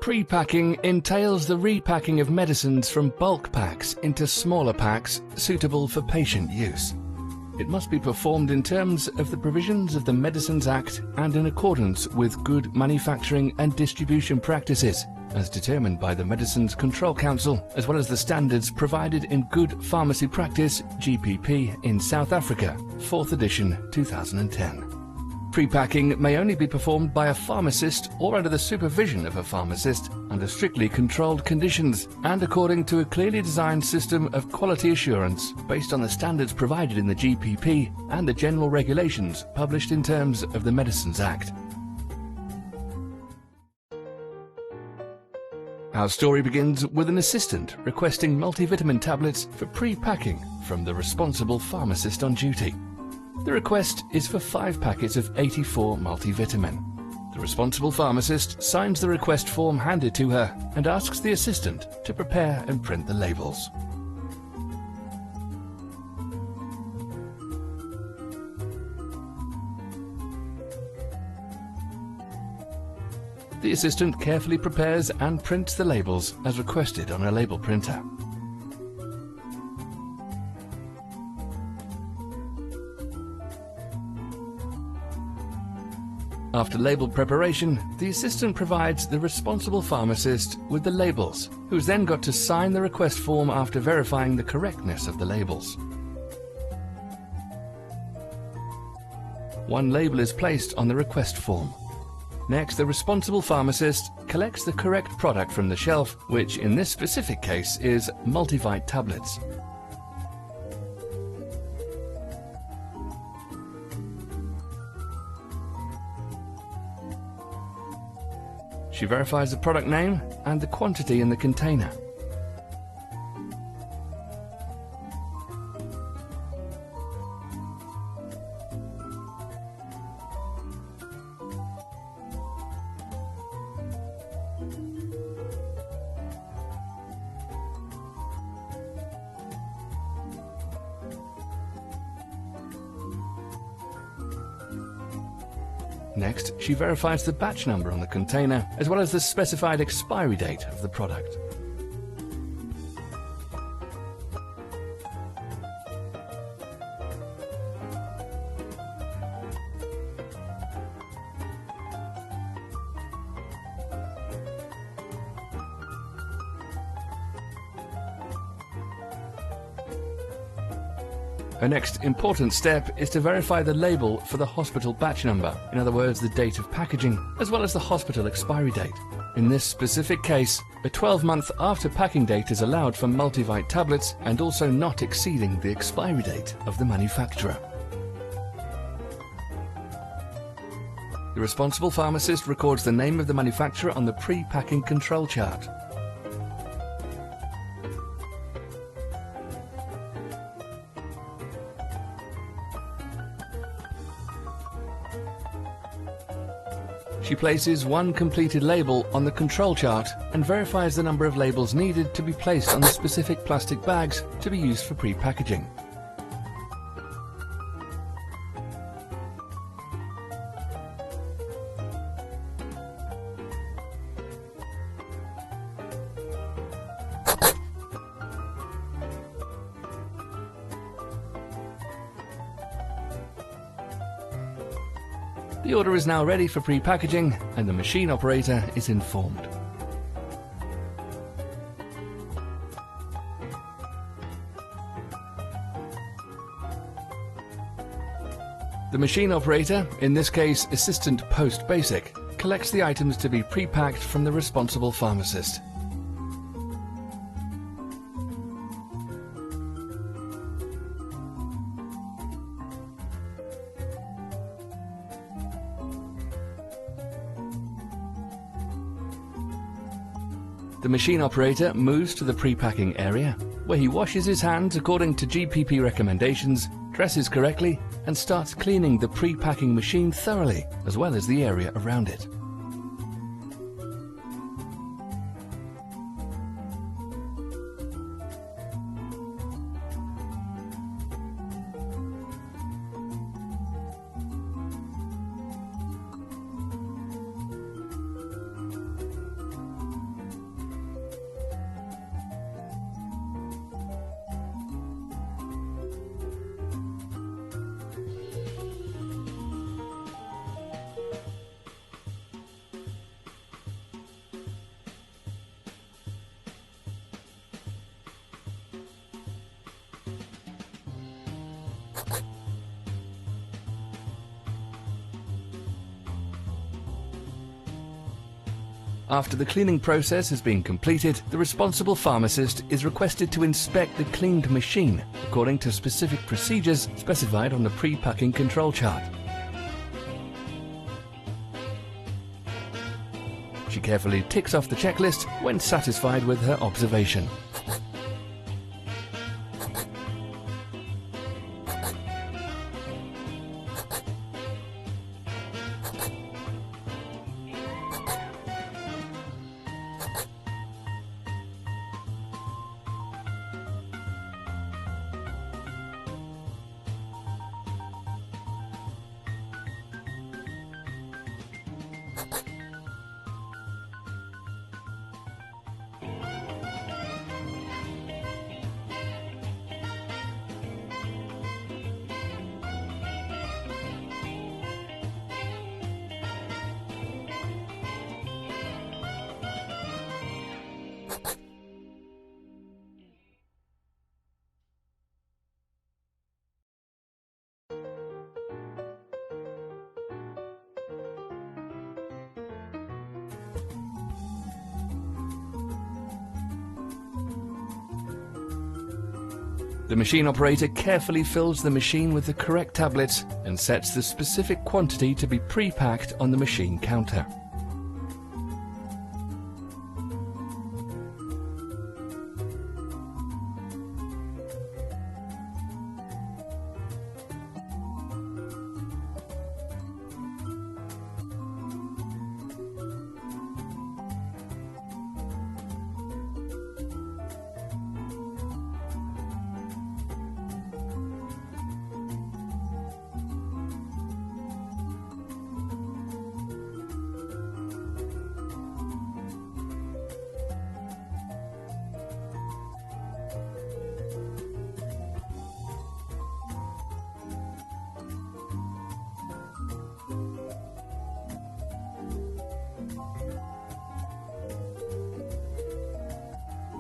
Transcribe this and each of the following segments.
Pre-packing entails the repacking of medicines from bulk packs into smaller packs suitable for patient use. It must be performed in terms of the provisions of the Medicines Act and in accordance with good manufacturing and distribution practices, as determined by the Medicines Control Council, as well as the standards provided in Good Pharmacy Practice (GPP) in South Africa, 4th edition, 2010. Pre-packing may only be performed by a pharmacist or under the supervision of a pharmacist under strictly controlled conditions and according to a clearly designed system of quality assurance based on the standards provided in the GPP and the general regulations published in terms of the Medicines Act. Our story begins with an assistant requesting multivitamin tablets for pre-packing from the responsible pharmacist on duty. The request is for 5 packets of 84 multivitamin. The responsible pharmacist signs the request form handed to her and asks the assistant to prepare and print the labels. The assistant carefully prepares and prints the labels as requested on a label printer. After label preparation, the assistant provides the responsible pharmacist with the labels, who's then got to sign the request form after verifying the correctness of the labels. One label is placed on the request form. Next, the responsible pharmacist collects the correct product from the shelf, which in this specific case is multivite tablets. She verifies the product name and the quantity in the container. Next, she verifies the batch number on the container, as well as the specified expiry date of the product. Her next important step is to verify the label for the hospital batch number, in other words the date of packaging, as well as the hospital expiry date. In this specific case, a 12-month after packing date is allowed for multivite tablets and also not exceeding the expiry date of the manufacturer. The responsible pharmacist records the name of the manufacturer on the pre-packing control chart. She places one completed label on the control chart and verifies the number of labels needed to be placed on the specific plastic bags to be used for pre-packaging. The order is now ready for pre-packaging and the machine operator is informed. The machine operator, in this case Assistant Post Basic, collects the items to be pre-packed from the responsible pharmacist. The machine operator moves to the pre-packing area, where he washes his hands according to GPP recommendations, dresses correctly, and starts cleaning the pre-packing machine thoroughly, as well as the area around it. After the cleaning process has been completed, the responsible pharmacist is requested to inspect the cleaned machine according to specific procedures specified on the pre-packing control chart. She carefully ticks off the checklist when satisfied with her observation. The machine operator carefully fills the machine with the correct tablets and sets the specific quantity to be pre-packed on the machine counter.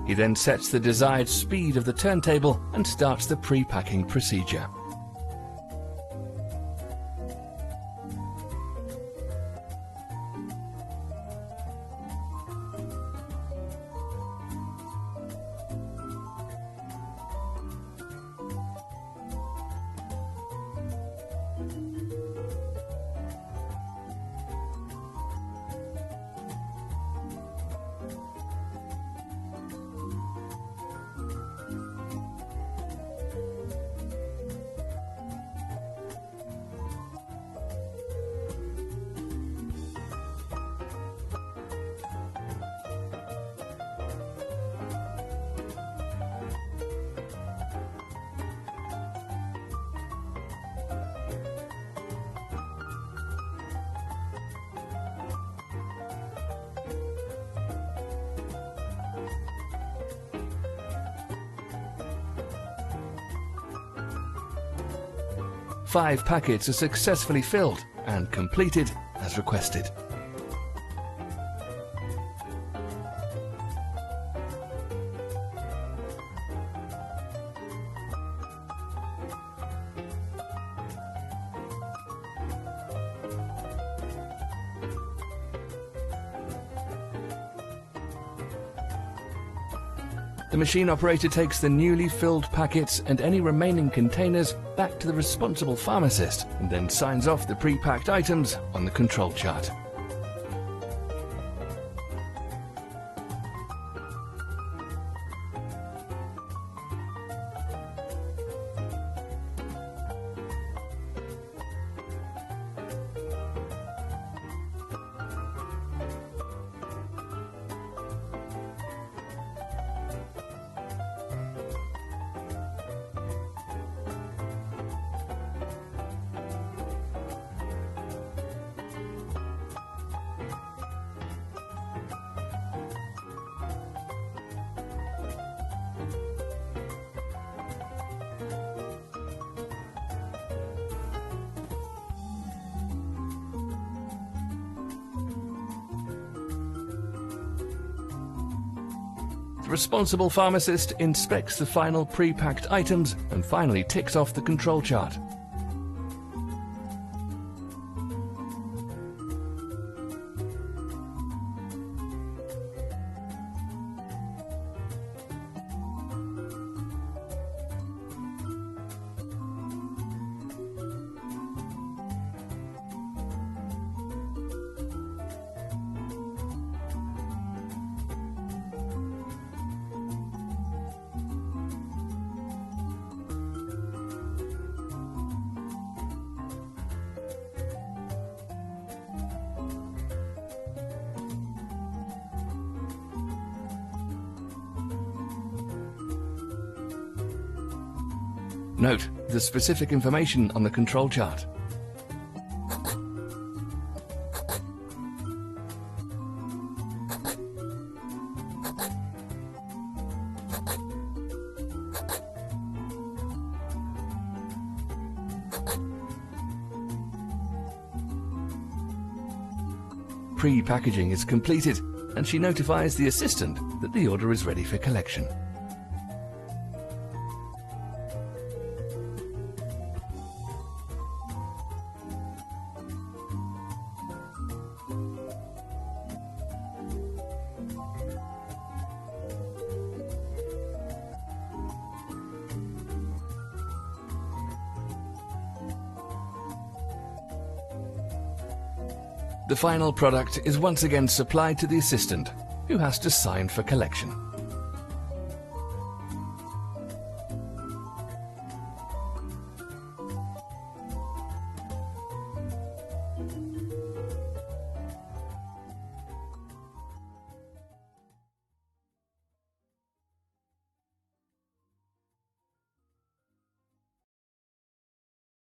He then sets the desired speed of the turntable and starts the pre-packing procedure. Five packets are successfully filled and completed as requested. The machine operator takes the newly filled packets and any remaining containers back to the responsible pharmacist and then signs off the pre-packed items on the control chart. The responsible pharmacist inspects the final pre-packed items and finally ticks off the control chart. Note the specific information on the control chart. Pre-packaging is completed, and she notifies the assistant that the order is ready for collection. The final product is once again supplied to the assistant, who has to sign for collection.